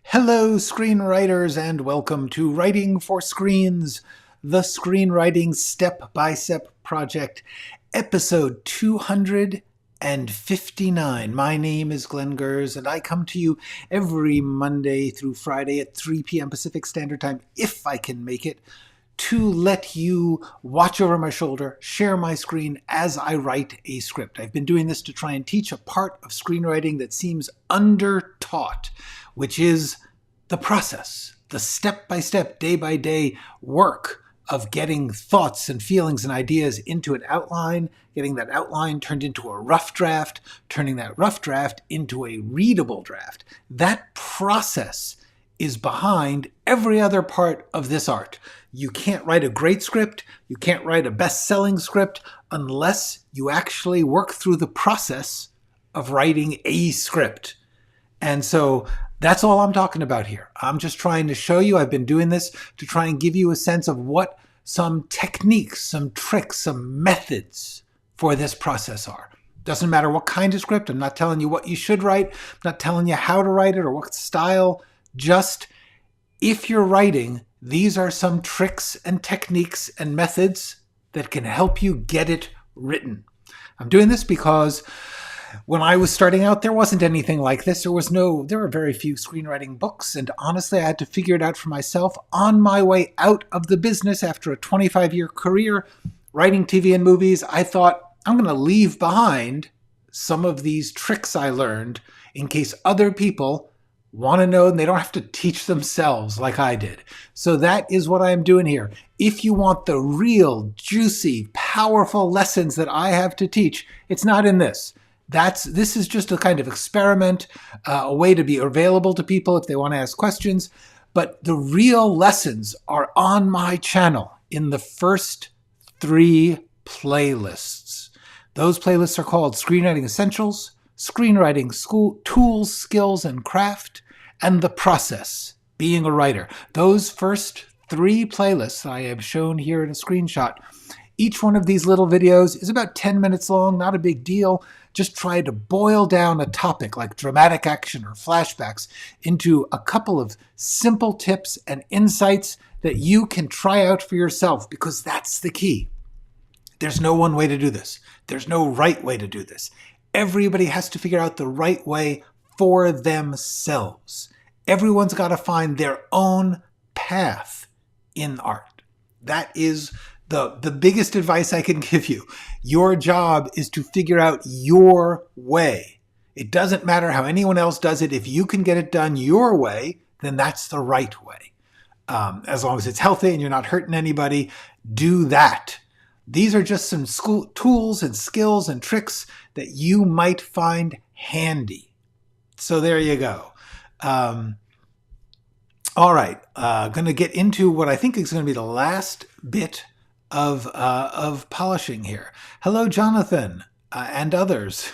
Hello, screenwriters, and welcome to Writing for Screens, the screenwriting step-by-step project, episode 259. My name is Glenn Gers, and I come to you every Monday through Friday at 3 p.m. Pacific Standard Time, if I can make it, to let you watch over my shoulder, share my screen as I write a script. I've been doing this to try and teach a part of screenwriting that seems under-taught, which is the process, the step-by-step, day-by-day work of getting thoughts and feelings and ideas into an outline, getting that outline turned into a rough draft, turning that rough draft into a readable draft. That process is behind every other part of this art. You can't write a great script, you can't write a best-selling script unless you actually work through the process of writing a script. And so that's all I'm talking about here. I'm just trying to show you, I've been doing this to try and give you a sense of what some techniques, some tricks, some methods for this process are. Doesn't matter what kind of script. I'm not telling you what you should write. I'm not telling you how to write it or what style. Just if you're writing, these are some tricks and techniques and methods that can help you get it written. I'm doing this because when I was starting out, there wasn't anything like this. There were very few screenwriting books, and honestly, I had to figure it out for myself on my way out of the business after a 25-year career writing TV and movies. I thought, I'm going to leave behind some of these tricks I learned in case other people want to know and they don't have to teach themselves like I did. So that is what I'm doing here. If you want the real, juicy, powerful lessons that I have to teach, it's not in this. This is just a kind of experiment, a way to be available to people if they want to ask questions. But the real lessons are on my channel in the first 3 playlists. Those playlists are called Screenwriting Essentials, Screenwriting School Tools, Skills, and Craft, and The Process, Being a Writer. Those first 3 playlists I have shown here in a screenshot. Each one of these little videos is about 10 minutes long, not a big deal. Just try to boil down a topic like dramatic action or flashbacks into a couple of simple tips and insights that you can try out for yourself, because that's the key. There's no one way to do this. There's no right way to do this. Everybody has to figure out the right way for themselves. Everyone's got to find their own path in art. That is the biggest advice I can give you. Your job is to figure out your way. It doesn't matter how anyone else does it. If you can get it done your way, then that's the right way. As long as it's healthy and you're not hurting anybody, do that. These are just some tools and skills and tricks that you might find handy. So there you go. All right, going to get into what I think is going to be the last bit of polishing here. Hello, Jonathan, and others.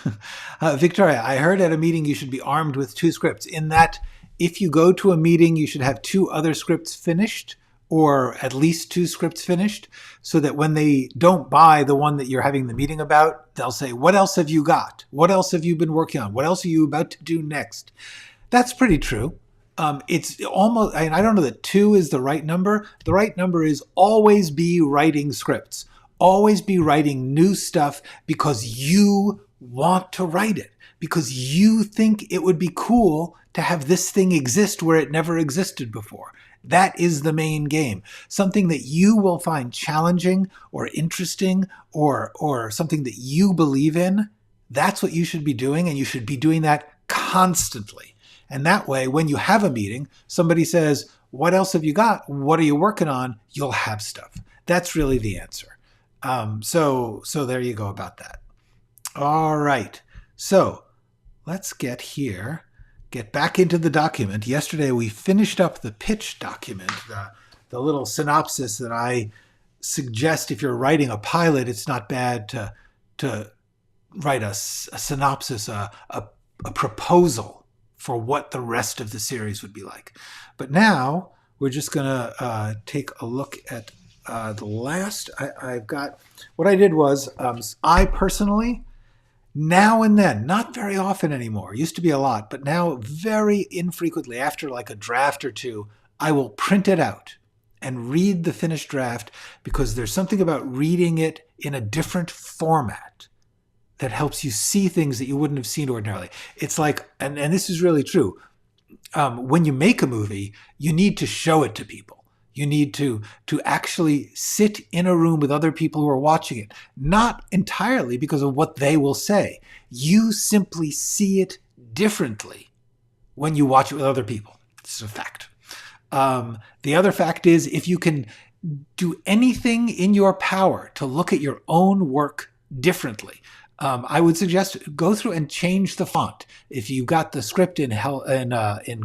Victoria, I heard at a meeting you should be armed with 2 scripts. In that, if you go to a meeting, you should have 2 other scripts finished, or at least 2 scripts finished, so that when they don't buy the one that you're having the meeting about, they'll say, what else have you got? What else have you been working on? What else are you about to do next? That's pretty true. It's almost, I don't know that 2 is the right number. The right number is always be writing scripts. Always be writing new stuff because you want to write it. Because you think it would be cool to have this thing exist where it never existed before. That is the main game. Something that you will find challenging or interesting or something that you believe in, that's what you should be doing, and you should be doing that constantly. And that way, when you have a meeting, somebody says, what else have you got? What are you working on? You'll have stuff. That's really the answer. So there you go about that. All right. So let's get back into the document. Yesterday, we finished up the pitch document, the little synopsis that I suggest if you're writing a pilot, it's not bad to write a synopsis, a proposal for what the rest of the series would be like. But now we're just going to take a look at the last. I've got, what I did was, I personally Now and then, not very often anymore, used to be a lot, but now very infrequently, after like a draft or two, I will print it out and read the finished draft, because there's something about reading it in a different format that helps you see things that you wouldn't have seen ordinarily. It's like, and this is really true, when you make a movie, you need to show it to people. You need to actually sit in a room with other people who are watching it, not entirely because of what they will say. You simply see it differently when you watch it with other people. It's a fact. The other fact is, if you can do anything in your power to look at your own work differently, I would suggest go through and change the font. If you got the script in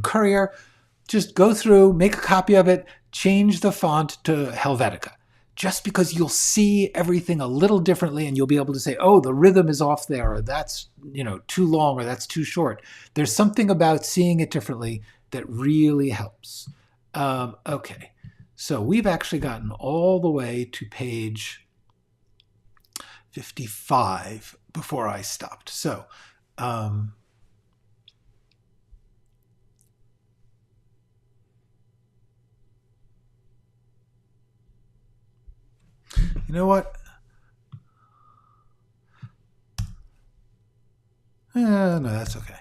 Courier, just go through, make a copy of it, change the font to Helvetica. Just because you'll see everything a little differently, and you'll be able to say, oh, the rhythm is off there, or that's too long, or that's too short. There's something about seeing it differently that really helps. Okay, so we've actually gotten all the way to page 55 before I stopped. So you know what? No, that's okay.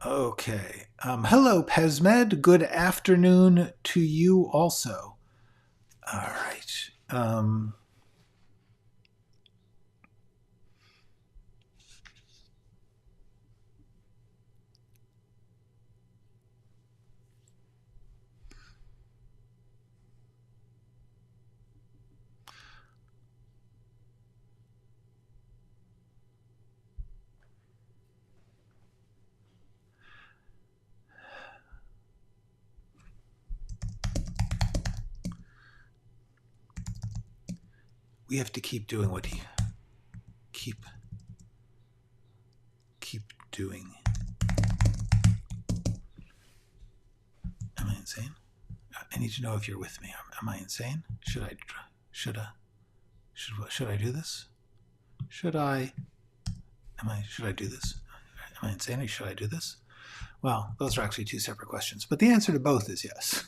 Okay. Hello, Pesmed. Good afternoon to you also. All right. We have to keep doing what he keep doing. Am I insane? I need to know if you're with me. Am I insane? Should I do this? Should I do this? Am I insane, or should I do this? Well, those are actually two separate questions, but the answer to both is yes.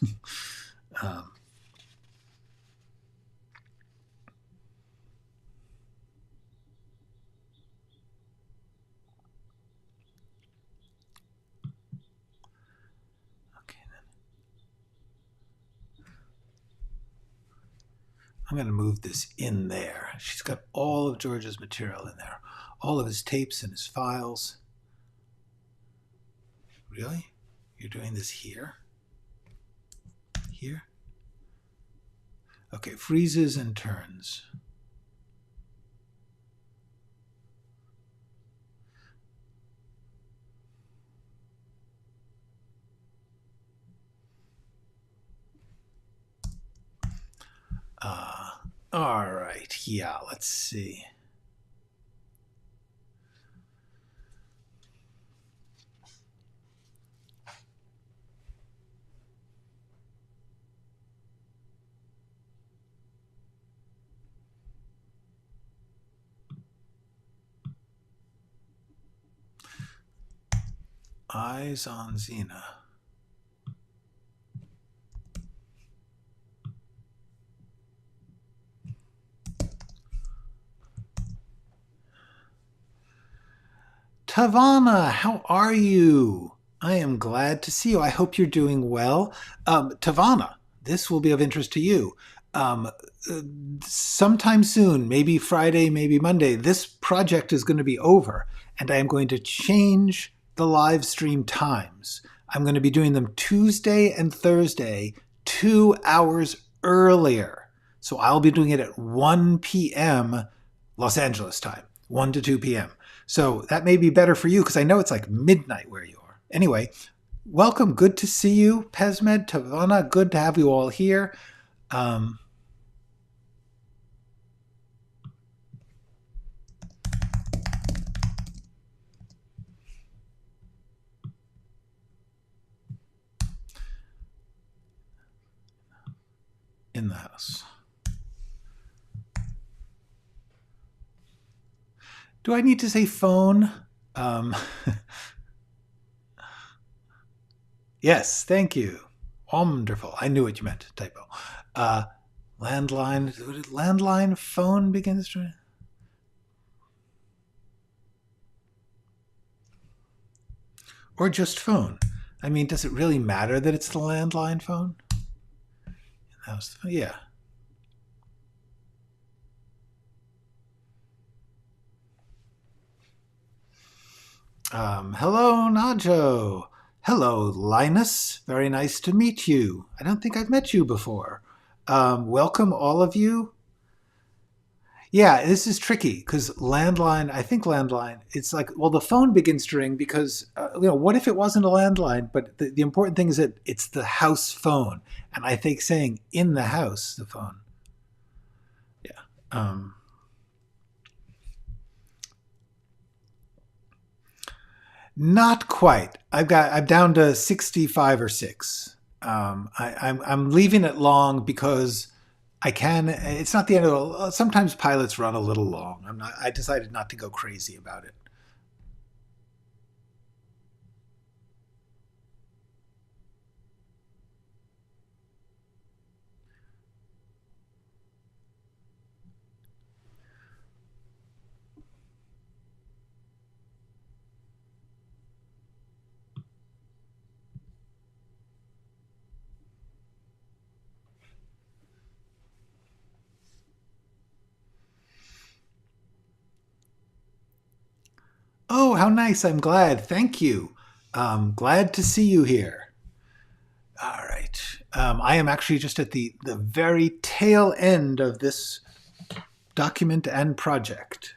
I'm going to move this in there. She's got all of George's material in there. All of his tapes and his files. Really? You're doing this here? Here? Okay, freezes and turns. All right, yeah, let's see. Eyes on Xena. Tavana, how are you? I am glad to see you. I hope you're doing well. Tavana, this will be of interest to you. Sometime soon, maybe Friday, maybe Monday, this project is going to be over, and I am going to change the live stream times. I'm going to be doing them Tuesday and Thursday, 2 hours earlier. So I'll be doing it at 1 p.m. Los Angeles time, 1 to 2 p.m. So that may be better for you, because I know it's like midnight where you are. Anyway, welcome. Good to see you, Pesmed, Tavana. Good to have you all here. in the house. Do I need to say phone? Yes, thank you. Wonderful. I knew what you meant. Typo. Landline. Landline phone begins to... Or just phone. I mean, does it really matter that it's the landline phone? Yeah. Hello, Najo. Hello, Linus. Very nice to meet you. I don't think I've met you before. Welcome, all of you. Yeah, this is tricky because landline, I think landline, it's like, well, the phone begins to ring because, what if it wasn't a landline? But the important thing is that it's the house phone. And I think saying in the house, the phone. Yeah. Not quite. I'm down to 65 or 6. I'm leaving it long because I can. It's not the end of the. Sometimes pilots run a little long. I decided not to go crazy about it. Oh, how nice. I'm glad. Thank you. Glad to see you here. All right. I am actually just at the very tail end of this document and project.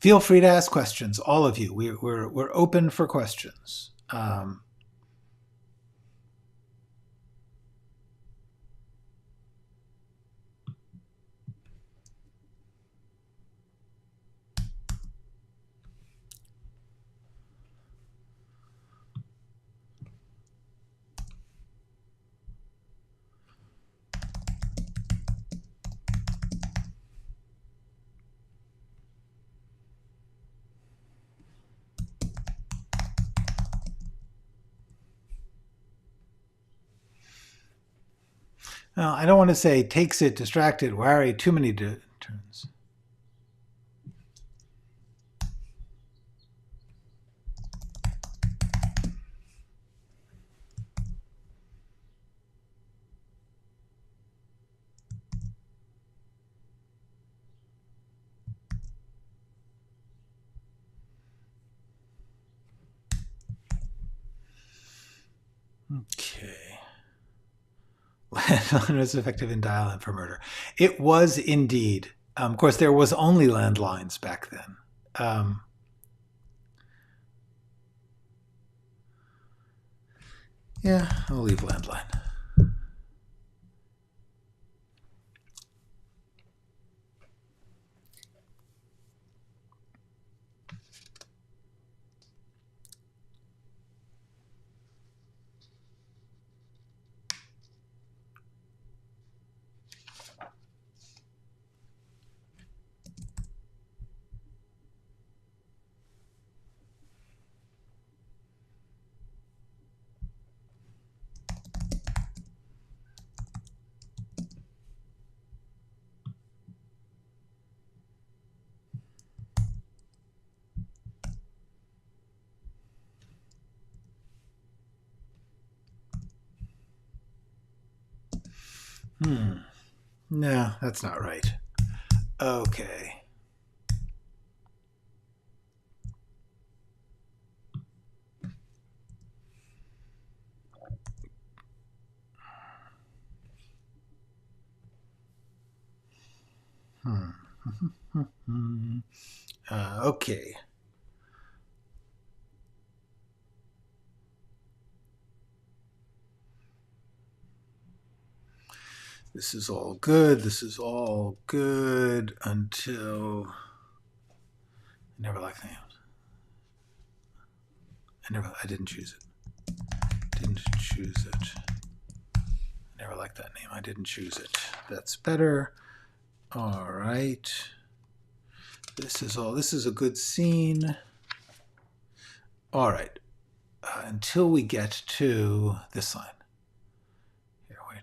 Feel free to ask questions, all of you. We're open for questions. Now, I don't want to say takes it, distracted, wary, too many turns. Okay. Landline was effective in dial-in for murder. It was indeed. Of course, there was only landlines back then. Yeah, I'll leave landline. No, that's not right. Okay. Okay. This is all good. This is all good until I never liked the I didn't choose it. Didn't choose it. Never liked that name. I didn't choose it. That's better. All right. This is a good scene. All right. Until we get to this line. Here, wait.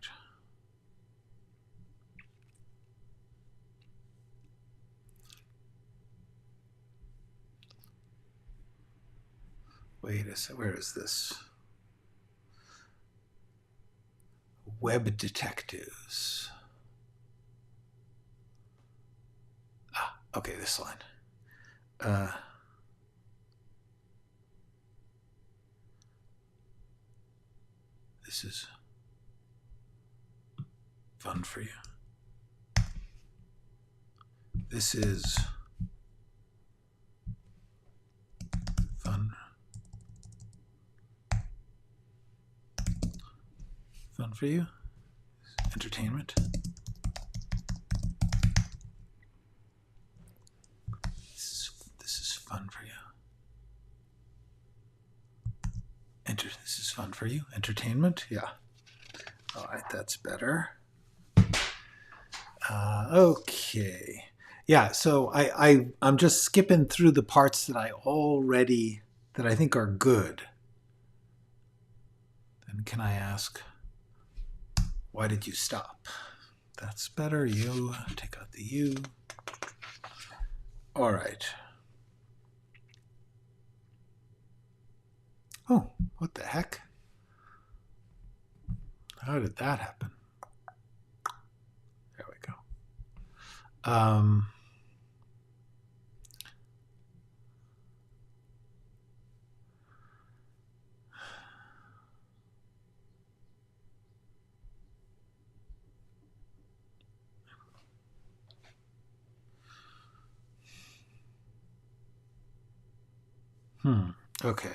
Wait a second. Where is this? Web detectives. Ah, okay, this line. This is fun for you. This is fun. Fun for you. Entertainment. This is fun for you. This is fun for you. Entertainment. Yeah. All right, that's better. Okay. Yeah, so I'm just skipping through the parts that I think are good. Then can I ask, why did you stop? That's better. You, take out the you. All right. Oh, what the heck? How did that happen? There we go. Okay.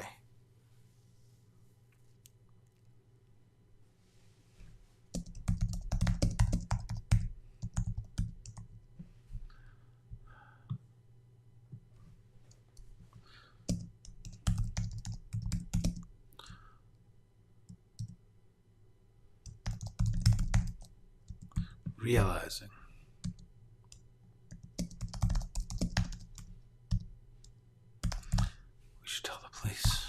Realizing. We should tell the police.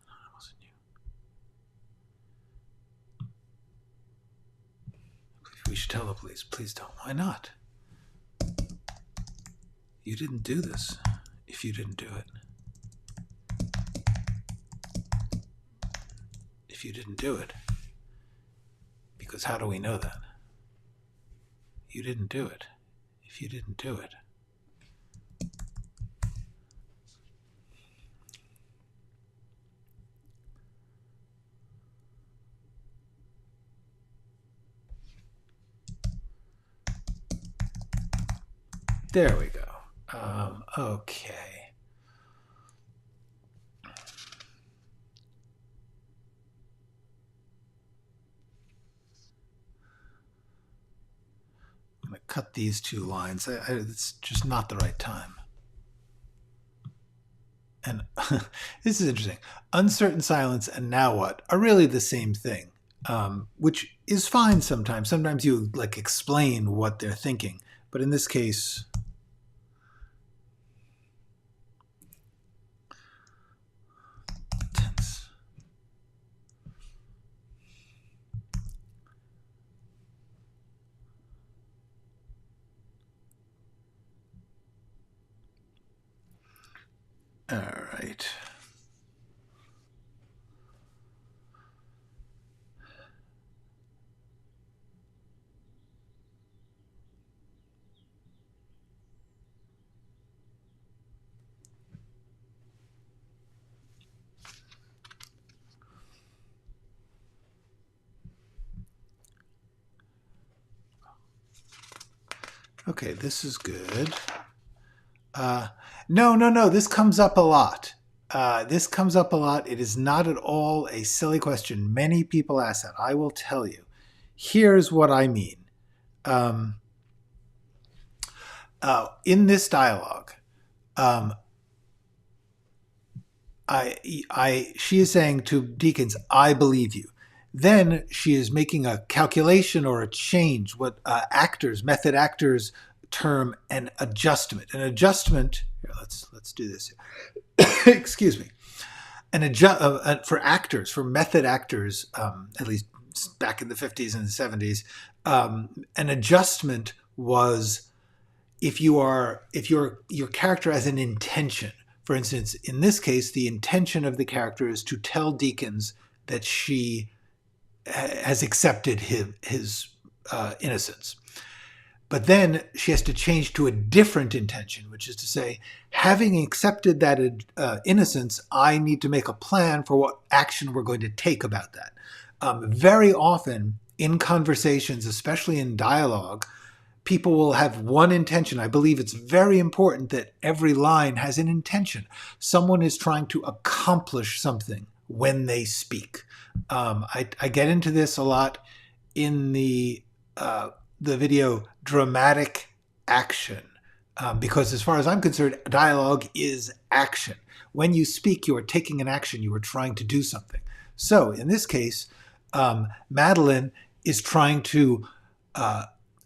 No, it wasn't you. We should tell the police. Please don't. Why not? You didn't do this if you didn't do it. If you didn't do it. Because how do we know that? You didn't do it if you didn't do it. There we go. Okay. I'm going to cut these two lines. It's just not the right time. And this is interesting. Uncertain silence and now what are really the same thing, which is fine sometimes. Sometimes you like explain what they're thinking. But in this case, tense. All right. Okay, this is good. No. This comes up a lot. This comes up a lot. It is not at all a silly question. Many people ask that. I will tell you. Here's what I mean. In this dialogue, she is saying to Deakins, I believe you. Then she is making a calculation or a change, what method actors term an adjustment. An adjustment, here, let's do this. Excuse me. For method actors, at least back in the 50s and the 70s, an adjustment was if your character has an intention. For instance, in this case, the intention of the character is to tell Deakins that she has accepted his innocence. But then she has to change to a different intention, which is to say, having accepted that innocence, I need to make a plan for what action we're going to take about that. Very often in conversations, especially in dialogue, people will have one intention. I believe it's very important that every line has an intention. Someone is trying to accomplish something when they speak. I get into this a lot in the video dramatic action, because as far as I'm concerned, dialogue is action. When you speak, you are taking an action. You are trying to do something. So in this case, Madeline is trying to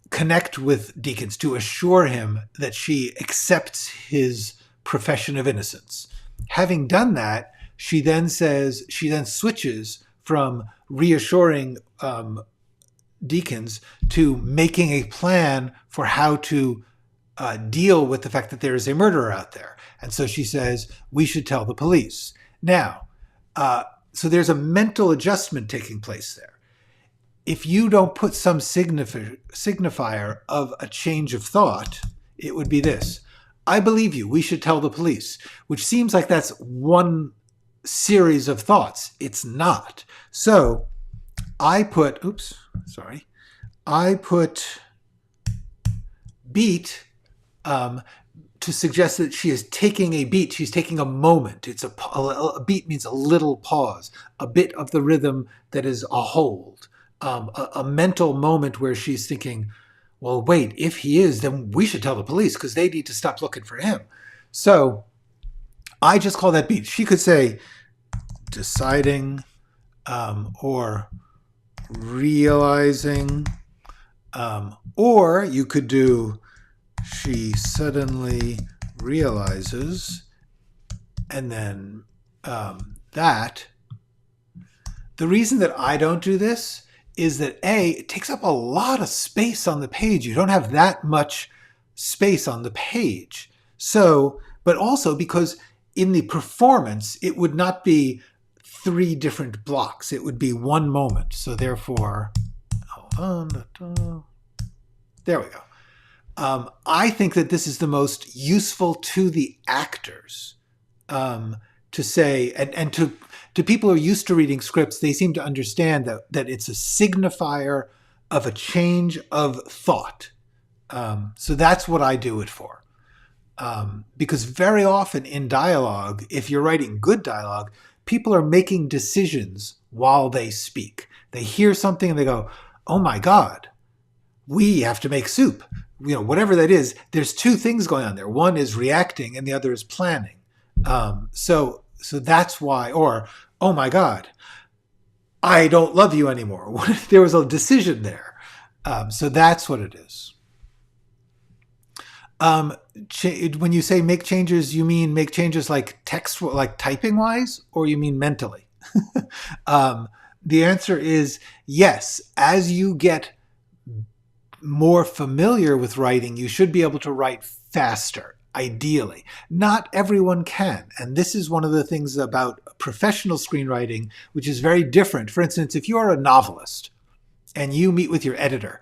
connect with Deakins to assure him that she accepts his profession of innocence. Having done that, she then switches from reassuring Deakins to making a plan for how to deal with the fact that there is a murderer out there. And so she says, we should tell the police. Now, so there's a mental adjustment taking place there. If you don't put some signifier of a change of thought, it would be this. I believe you. We should tell the police, which seems like that's one series of thoughts. It's not. So I put beat to suggest that she is taking a beat. She's taking a moment. It's a beat means a little pause, a bit of the rhythm that is a hold. A mental moment where she's thinking, well, wait, if he is, then we should tell the police because they need to stop looking for him. So I just call that beat. She could say deciding or realizing, or you could do she suddenly realizes, and then that. The reason that I don't do this is that it takes up a lot of space on the page. You don't have that much space on the page. So, but also because in the performance, it would not be 3 different blocks. It would be one moment. So therefore, hold on. There we go. I think that this is the most useful to the actors to say, and to people who are used to reading scripts, they seem to understand that it's a signifier of a change of thought. So that's what I do it for. Because very often in dialogue, if you're writing good dialogue, people are making decisions while they speak. They hear something and they go, oh my God, we have to make soup. Whatever that is, there's 2 things going on there. One is reacting and the other is planning. So that's why, or, oh my God, I don't love you anymore. There was a decision there. So that's what it is. When you say make changes, you mean make changes like text, like typing wise, or you mean mentally? The answer is yes. As you get more familiar with writing, you should be able to write faster. Ideally. Not everyone can. And this is one of the things about professional screenwriting, which is very different. For instance, if you are a novelist and you meet with your editor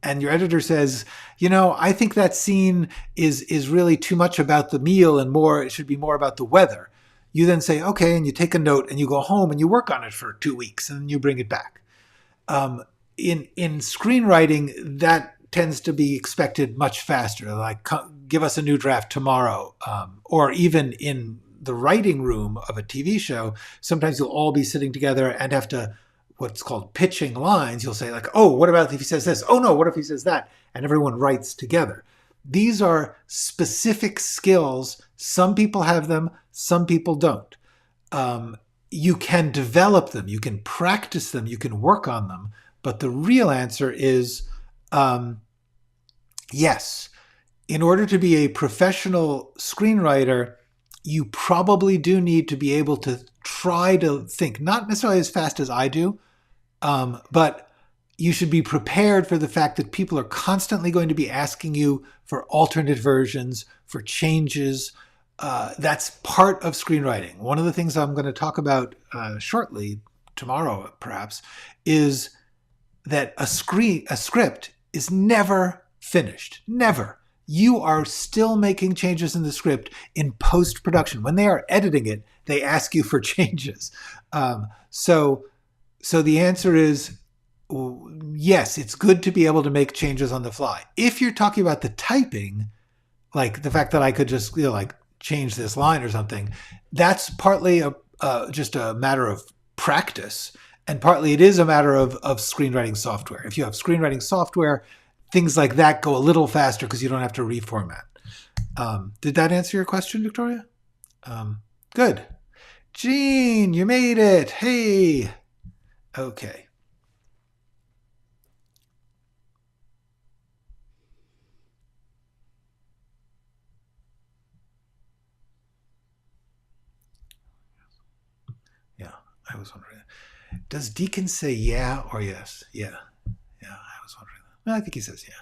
and your editor says, I think that scene is really too much about the meal and it should be more about the weather. You then say, okay, and you take a note and you go home and you work on it for 2 weeks and you bring it back. In screenwriting, that tends to be expected much faster, like give us a new draft tomorrow. Or even in the writing room of a TV show, sometimes you'll all be sitting together and have to, what's called pitching lines. You'll say like, oh, what about if he says this? Oh no, what if he says that? And everyone writes together. These are specific skills. Some people have them, some people don't. you can develop them, you can practice them, you can work on them. But the real answer is yes. In order to be a professional screenwriter, you probably do need to be able to try to think, not necessarily as fast as I do, but you should be prepared for the fact that people are constantly going to be asking you for alternate versions, for changes. That's part of screenwriting. One of the things I'm going to talk about shortly, tomorrow perhaps, is that a script is never finished. Never. You are still making changes in the script in post-production. When they are editing it, they ask you for changes. So the answer is yes, it's good to be able to make changes on the fly. If you're talking about the typing, like the fact that I could just like change this line or something, that's partly just a matter of practice, and partly it is a matter of screenwriting software. If you have screenwriting software, things like that go a little faster because you don't have to reformat. Did that answer your question, Victoria? Good. Jean, you made it. Hey. Okay. Yeah, I was wondering. Does Deacon say yeah or yes? Yeah. Yeah, I was wondering that. No, I think he says yeah.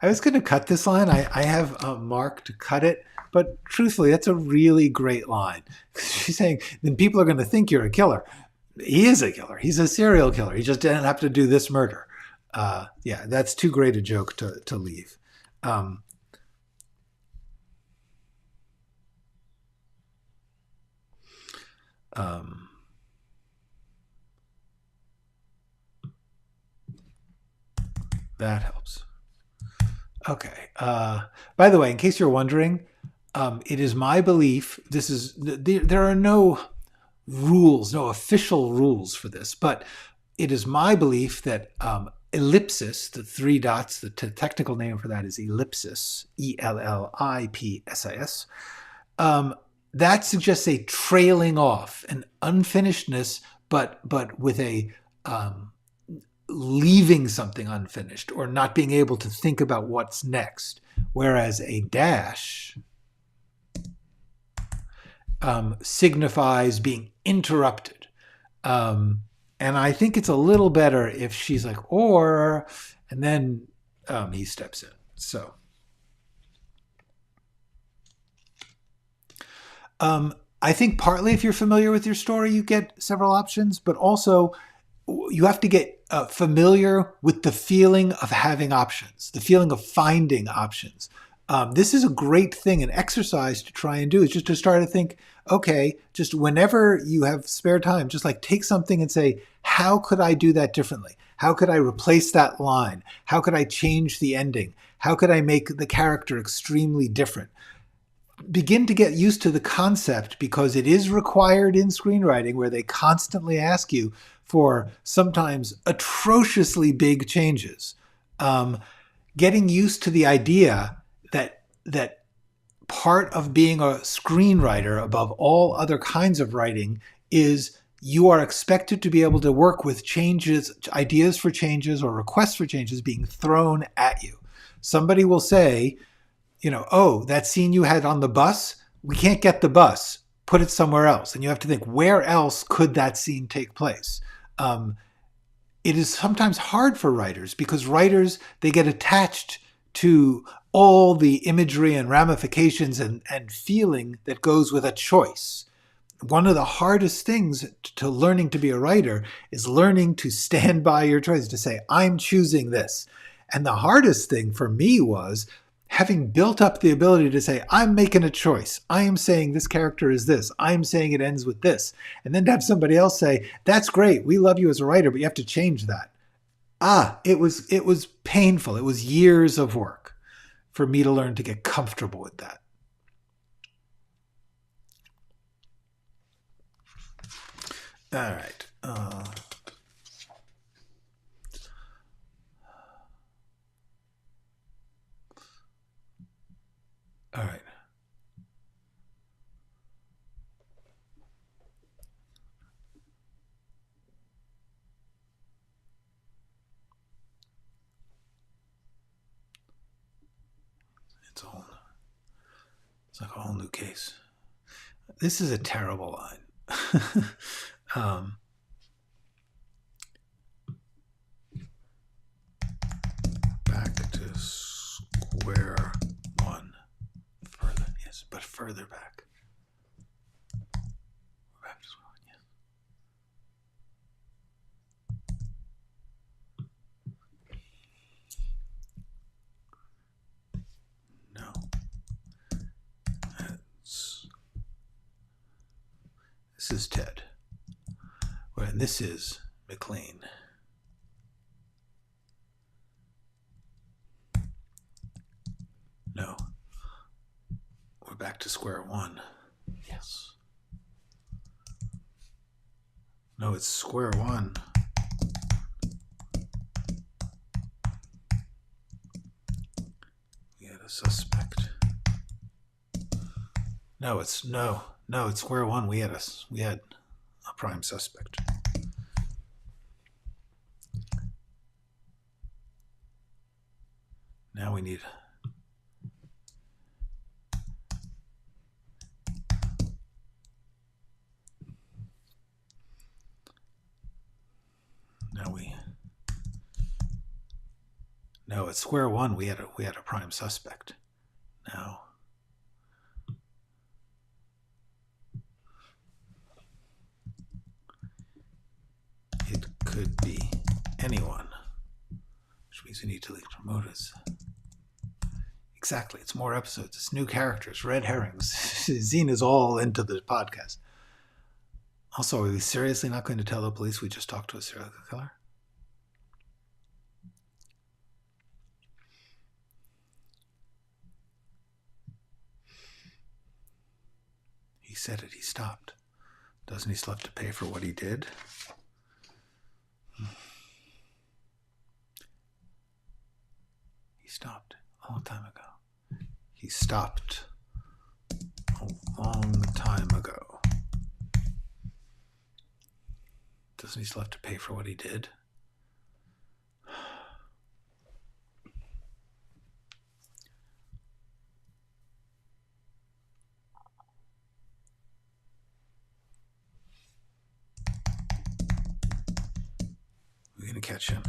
I was going to cut this line. I have Mark to cut it, but truthfully, that's a really great line. She's saying, then people are going to think you're a killer. He is a killer. He's a serial killer. He just didn't have to do this murder. Yeah, that's too great a joke to leave. That helps. Okay. By the way, in case you're wondering, it is my belief, there are no rules, no official rules for this, but it is my belief that ellipsis, the three dots, the technical name for that is ellipsis, ellipsis. That suggests a trailing off, an unfinishedness, but with a leaving something unfinished or not being able to think about what's next. Whereas a dash signifies being interrupted. And I think it's a little better if she's like, or, and then he steps in. So I think partly if you're familiar with your story, you get several options, but also you have to get familiar with the feeling of having options, the feeling of finding options. This is a great thing, an exercise to try and do, is just to start to think, okay, just whenever you have spare time, just like take something and say, how could I do that differently? How could I replace that line? How could I change the ending? How could I make the character extremely different? Begin to get used to the concept, because it is required in screenwriting, where they constantly ask you for sometimes atrociously big changes. Getting used to the idea that part of being a screenwriter, above all other kinds of writing, is you are expected to be able to work with changes, ideas for changes or requests for changes being thrown at you. Somebody will say, oh, that scene you had on the bus, we can't get the bus, put it somewhere else. And you have to think, where else could that scene take place? It is sometimes hard for writers, because writers, they get attached to all the imagery and ramifications and feeling that goes with a choice. One of the hardest things to learning to be a writer is learning to stand by your choice, to say, I'm choosing this. And the hardest thing for me was having built up the ability to say, I'm making a choice. I am saying this character is this. I'm saying it ends with this. And then to have somebody else say, that's great, we love you as a writer, but you have to change that. It was painful. It was years of work for me to learn to get comfortable with that. All right. All right. It's like a whole new case. This is a terrible line. Back to square one. Further, yes, but further back. Back to square one, yes. No. This is Ted. And this is McLean. No. We're back to square one. Yes. No, it's square one. We had a suspect. No, it's square one. We had a prime suspect. Now we need No, at square one we had a prime suspect. Now it could be anyone, which means we need to leave promoters. Exactly, it's more episodes, it's new characters, red herrings. Zine is all into the podcast. Also, are we seriously not going to tell the police we just talked to a serial killer? He said it, he stopped. Doesn't he still have to pay for what he did? He stopped a long time ago. He stopped a long time ago. Doesn't he still have to pay for what he did? We're going to catch him.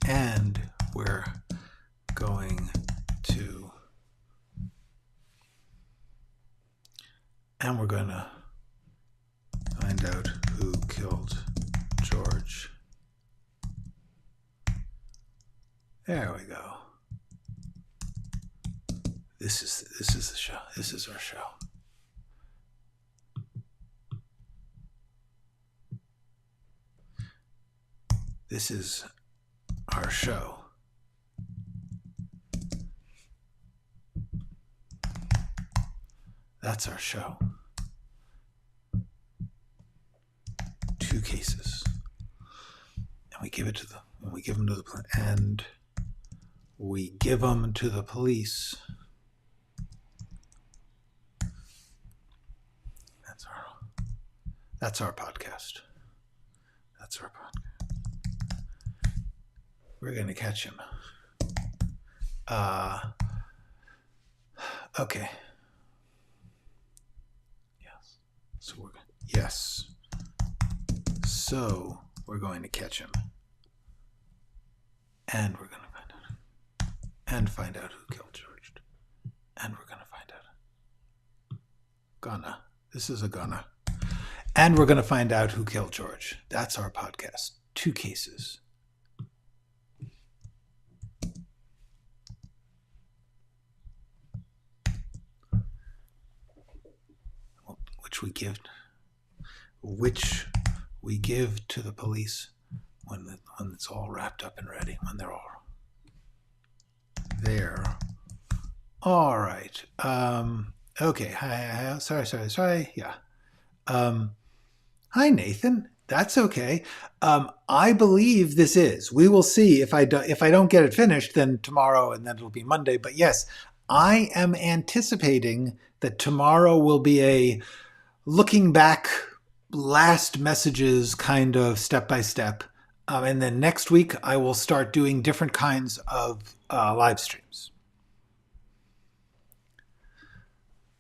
And we're going to... And we're going to find out who killed George. There we go. This is the show. This is our show. This is our show. That's our show. 2 cases. And we give them to the police. That's our podcast. That's our podcast. We're going to catch him. Okay. Yes. So we're going to catch him. And we're going to find out. And find out who killed George. And we're going to find out. This is a gonna. And we're going to find out who killed George. That's our podcast. 2 cases. Which we give to the police when it's all wrapped up and ready, when they're all there. All right. Okay. Hi. Sorry. Yeah. Um, Hi, Nathan. That's okay. I believe this is. We will see if I don't get it finished, then tomorrow, and then it'll be Monday. But yes, I am anticipating that tomorrow will be a looking back, last messages kind of step by step, and then next week I will start doing different kinds of live streams.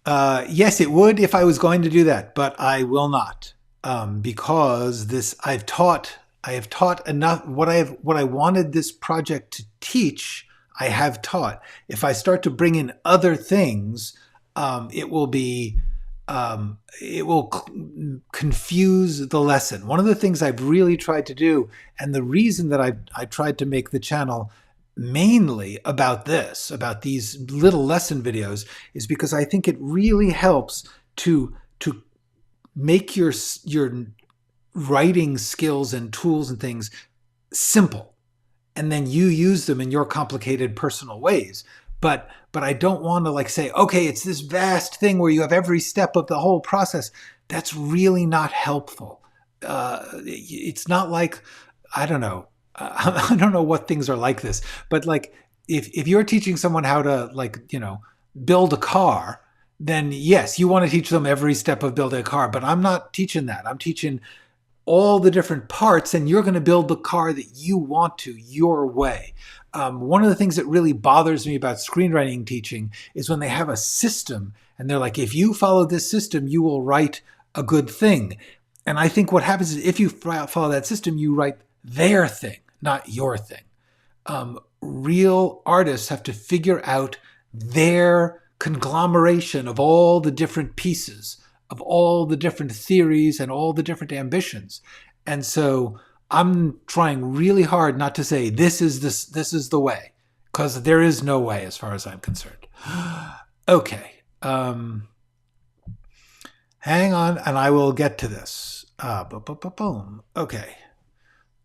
Yes, it would if I was going to do that, but I will not, because this I have taught enough. What I wanted this project to teach, I have taught. If I start to bring in other things, it will be it will confuse the lesson. One of the things I've really tried to do, and the reason that I tried to make the channel mainly about this, about these little lesson videos, is because I think it really helps to make your writing skills and tools and things simple, and then you use them in your complicated personal ways. But I don't want to like say, okay, it's this vast thing where you have every step of the whole process. That's really not helpful. It's not like, I don't know. I don't know what things are like this, but like if you're teaching someone how to like, build a car, then yes, you want to teach them every step of building a car, but I'm not teaching that. I'm teaching all the different parts, and you're going to build the car that you want to your way. One of the things that really bothers me about screenwriting teaching is when they have a system and they're like, if you follow this system, you will write a good thing. And I think what happens is if you follow that system, you write their thing, not your thing. Real artists have to figure out their conglomeration of all the different pieces, of all the different theories and all the different ambitions. And so I'm trying really hard not to say this is the way, because there is no way as far as I'm concerned. Okay. Hang on, and I will get to this. Boom. Okay.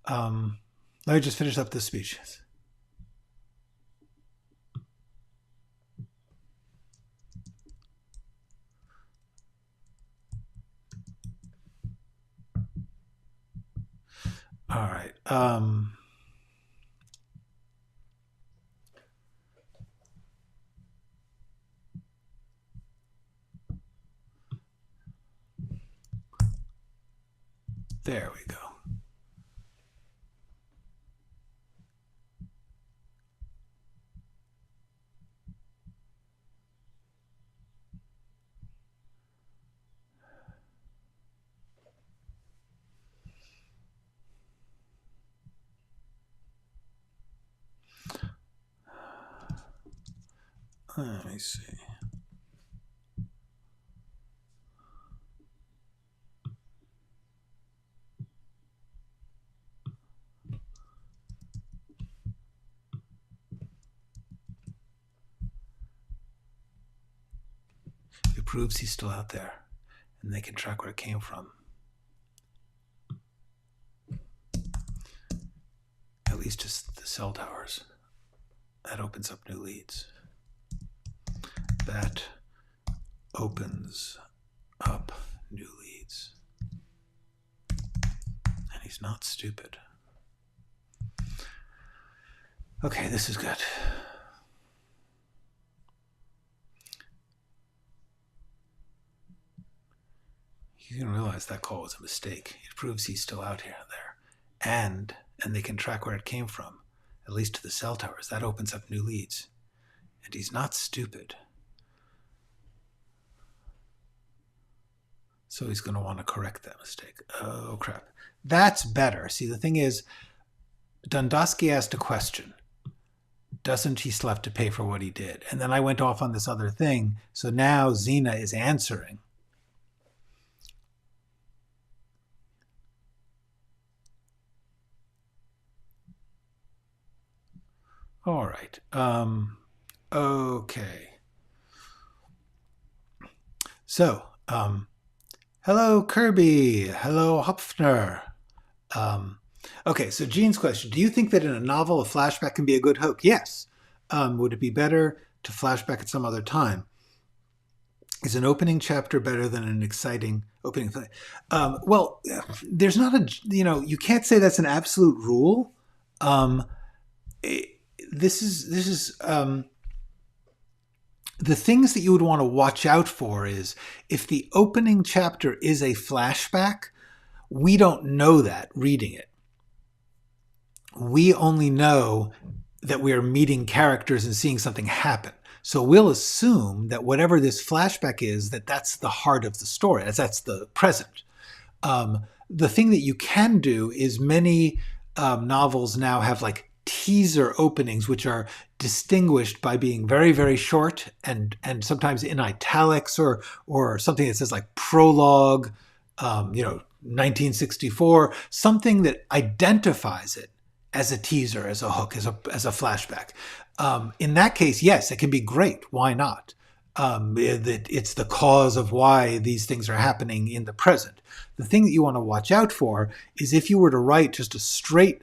Let me just finish up this speech. All right. There we go. Let me see. It proves he's still out there, and they can track where it came from. At least just the cell towers. That opens up new leads. That opens up new leads. And he's not stupid. Okay, this is good. You can realize that call was a mistake. It proves he's still out here there. And they can track where it came from, at least to the cell towers. That opens up new leads. And he's not stupid. So he's going to want to correct that mistake. Oh, crap. That's better. See, the thing is, Dundosky asked a question. Doesn't he still have to pay for what he did? And then I went off on this other thing. So now Zena is answering. All right. Okay. So, hello, Kirby. Hello, Hopfner. Okay, so Jean's question. Do you think that in a novel, a flashback can be a good hook? Yes. Would it be better to flashback at some other time? Is an opening chapter better than an exciting opening? Well, there's not a, you can't say that's an absolute rule. This is the things that you would want to watch out for is if the opening chapter is a flashback, we don't know that reading it. We only know that we are meeting characters and seeing something happen. So we'll assume that whatever this flashback is, that's the heart of the story. That's the present. The thing that you can do is many novels now have like teaser openings, which are distinguished by being very, very short and sometimes in italics or something that says like prologue, 1964, something that identifies it as a teaser, as a hook, as a flashback. In that case, yes, it can be great. Why not? It's the cause of why these things are happening in the present. The thing that you want to watch out for is if you were to write just a straight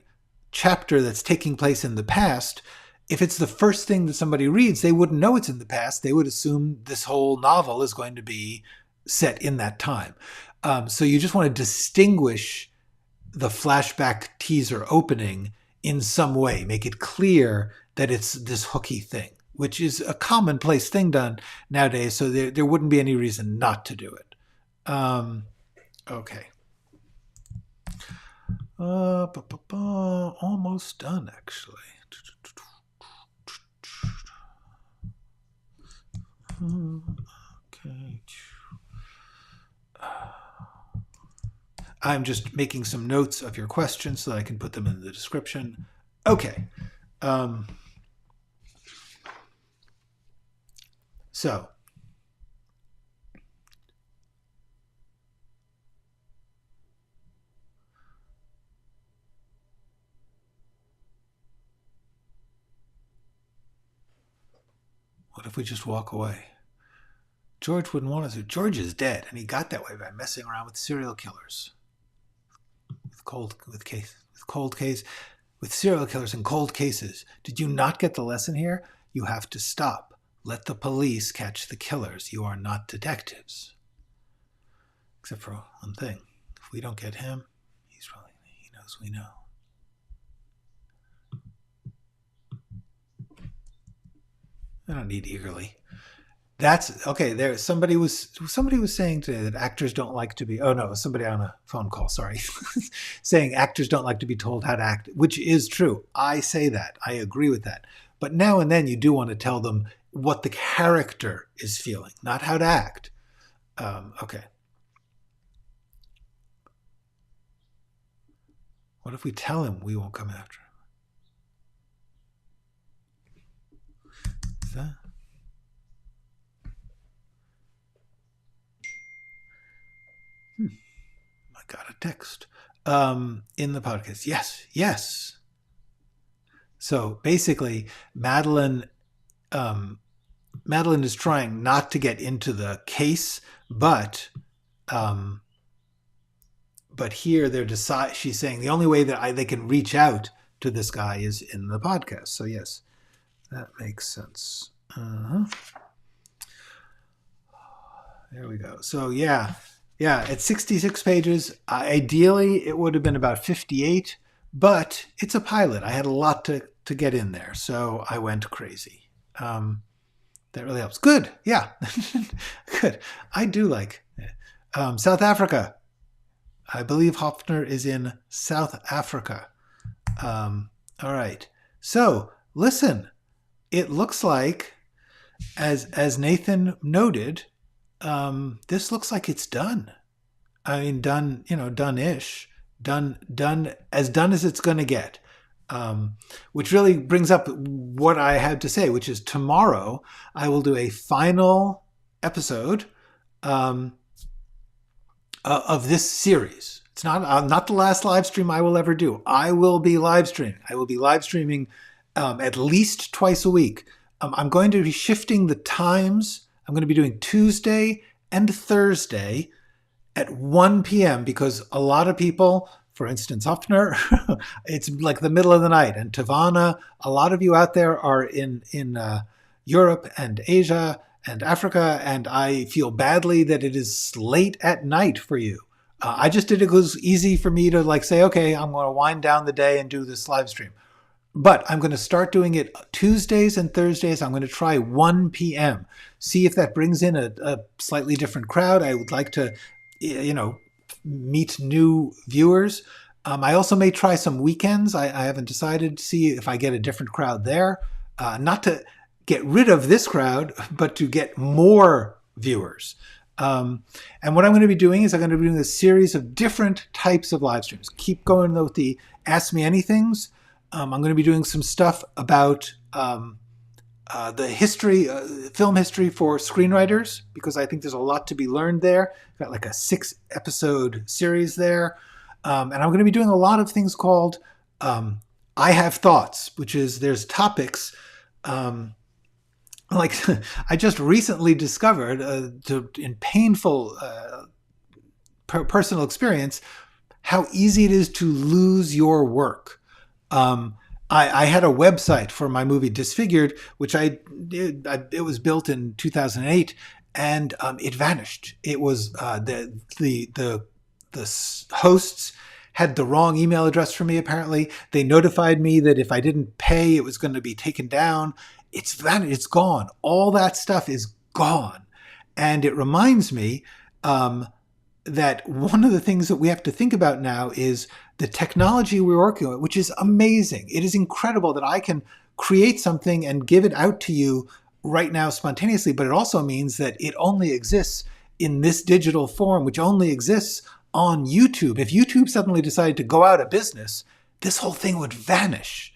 chapter that's taking place in the past, if it's the first thing that somebody reads, they wouldn't know it's in the past. They would assume this whole novel is going to be set in that time. So you just want to distinguish the flashback teaser opening in some way, make it clear that it's this hooky thing, which is a commonplace thing done nowadays, so there wouldn't be any reason not to do it. Okay. Almost done, actually. Okay. I'm just making some notes of your questions so that I can put them in the description. Okay. So, what if we just walk away? George wouldn't want us to. George is dead, and he got that way by messing around with serial killers. With serial killers and cold cases. Did you not get the lesson here? You have to stop. Let the police catch the killers. You are not detectives. Except for one thing. If we don't get him, he knows we know. I don't need eagerly. That's okay. There, somebody was saying today that actors don't like to be. Oh no, somebody on a phone call. Sorry, saying actors don't like to be told how to act, which is true. I say that. I agree with that. But now and then you do want to tell them what the character is feeling, not how to act. Okay. What if we tell him we won't come after him? Is that? I got a text in the podcast. Yes. So basically, Madeline is trying not to get into the case, but here she's saying the only way that they can reach out to this guy is in the podcast. So yes, that makes sense. There we go. So yeah, it's 66 pages. Ideally, it would have been about 58, but it's a pilot. I had a lot to get in there, so I went crazy. That really helps. Good. Yeah. Good. I do like South Africa. I believe Hofner is in South Africa. All right. So listen, it looks like, as Nathan noted, this looks like it's done. I mean, done, done-ish. Done as it's going to get. Which really brings up what I had to say, which is tomorrow I will do a final episode of this series. It's not the last live stream I will ever do. I will be live streaming. At least twice a week. I'm going to be shifting the times. I'm going to be doing Tuesday and Thursday at 1 p.m. because a lot of people, for instance, Hofner, it's like the middle of the night. And Tavana, a lot of you out there are in Europe and Asia and Africa, and I feel badly that it is late at night for you. I just did it. It was easy for me to like say, okay, I'm going to wind down the day and do this live stream. But I'm going to start doing it Tuesdays and Thursdays. I'm going to try 1 p.m. See if that brings in a slightly different crowd. I would like to, meet new viewers. I also may try some weekends. I haven't decided to see if I get a different crowd there. Not to get rid of this crowd, but to get more viewers. And what I'm going to be doing is I'm going to be doing a series of different types of live streams. Keep going with the Ask Me Anythings. I'm going to be doing some stuff about the history, film history for screenwriters, because I think there's a lot to be learned there. I've got like a 6-episode series there. And I'm going to be doing a lot of things called I Have Thoughts, which is there's topics like I just recently discovered in painful personal experience how easy it is to lose your work. I had a website for my movie Disfigured, which it was built in 2008, and it vanished. It was the hosts had the wrong email address for me. Apparently, they notified me that if I didn't pay, it was going to be taken down. It's vanished. It's gone. All that stuff is gone, and it reminds me that one of the things that we have to think about now is the technology we're working with, which is amazing. It is incredible that I can create something and give it out to you right now spontaneously, but it also means that it only exists in this digital form, which only exists on YouTube. If YouTube suddenly decided to go out of business, this whole thing would vanish.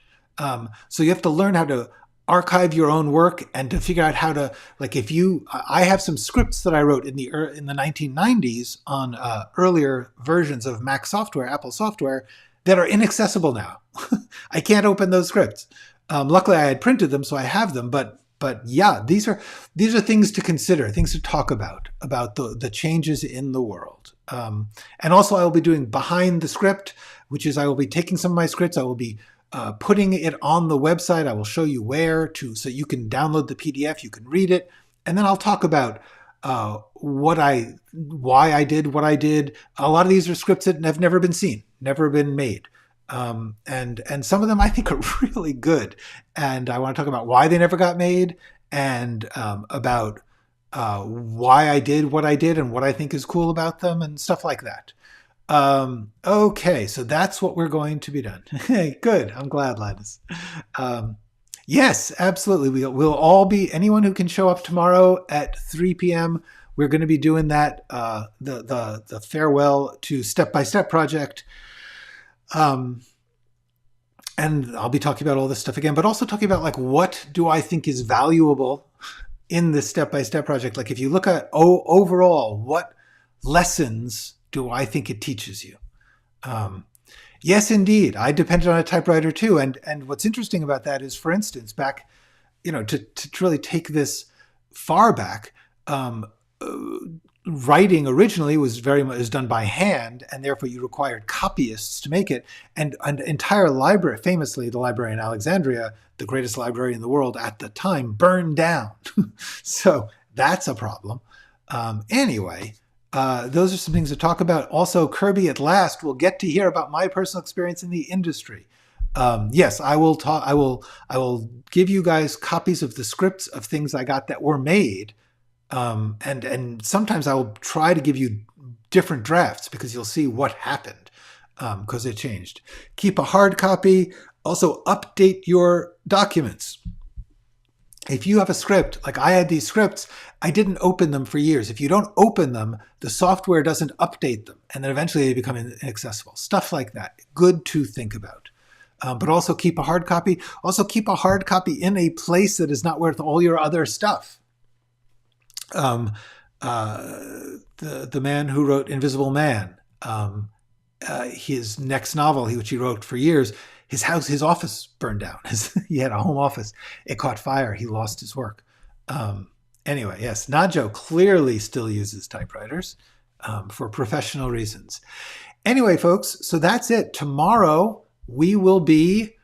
So you have to learn how to archive your own work and to figure out how to, like, I have some scripts that I wrote in the 1990s on earlier versions of Mac software, Apple software, that are inaccessible now. I can't open those scripts. Luckily, I had printed them, so I have them. But yeah, these are things to consider, things to talk about the changes in the world. And also, I will be doing behind the script, which is I will be taking some of my scripts. I will be putting it on the website. I will show you where to, so you can download the PDF, you can read it, and then I'll talk about why I did what I did. A lot of these are scripts that have never been seen, never been made, and some of them I think are really good. And I want to talk about why they never got made, and about why I did what I did and what I think is cool about them and stuff like that. Okay, so that's what we're going to be done. Hey, good. I'm glad, Linus. Yes, absolutely. We'll all be, anyone who can show up tomorrow at 3 p.m. We're going to be doing that, the farewell to Step by Step project. And I'll be talking about all this stuff again, but also talking about like, what do I think is valuable in this Step by Step project? Like if you look at overall, what lessons do I think it teaches you? Yes, indeed. I depended on a typewriter too. And what's interesting about that is, for instance, back, to really take this far back, writing originally was very much done by hand, and therefore you required copyists to make it. And an entire library, famously the library in Alexandria, the greatest library in the world at the time, burned down. So that's a problem. Anyway, those are some things to talk about. Also, Kirby at last will get to hear about my personal experience in the industry. Yes, I will talk. I will give you guys copies of the scripts of things I got that were made, and sometimes I will try to give you different drafts because you'll see what happened because it changed. Keep a hard copy. Also, update your documents. If you have a script, like I had these scripts, I didn't open them for years. If you don't open them, the software doesn't update them, and then eventually they become inaccessible. Stuff like that. Good to think about. But also keep a hard copy. Also keep a hard copy in a place that is not worth all your other stuff. The man who wrote Invisible Man, his next novel, which he wrote for years, his office burned down. He had a home office. It caught fire. He lost his work. Anyway, yes, Najo clearly still uses typewriters for professional reasons. Anyway, folks, so that's it. Tomorrow we will be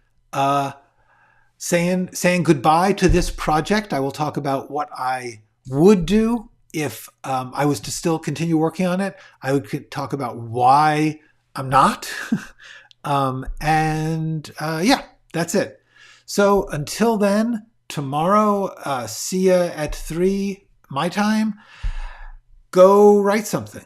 saying goodbye to this project. I will talk about what I would do if I was to still continue working on it. I would talk about why I'm not. Yeah, that's it. So until then, tomorrow, see ya at 3 my time. Go write something.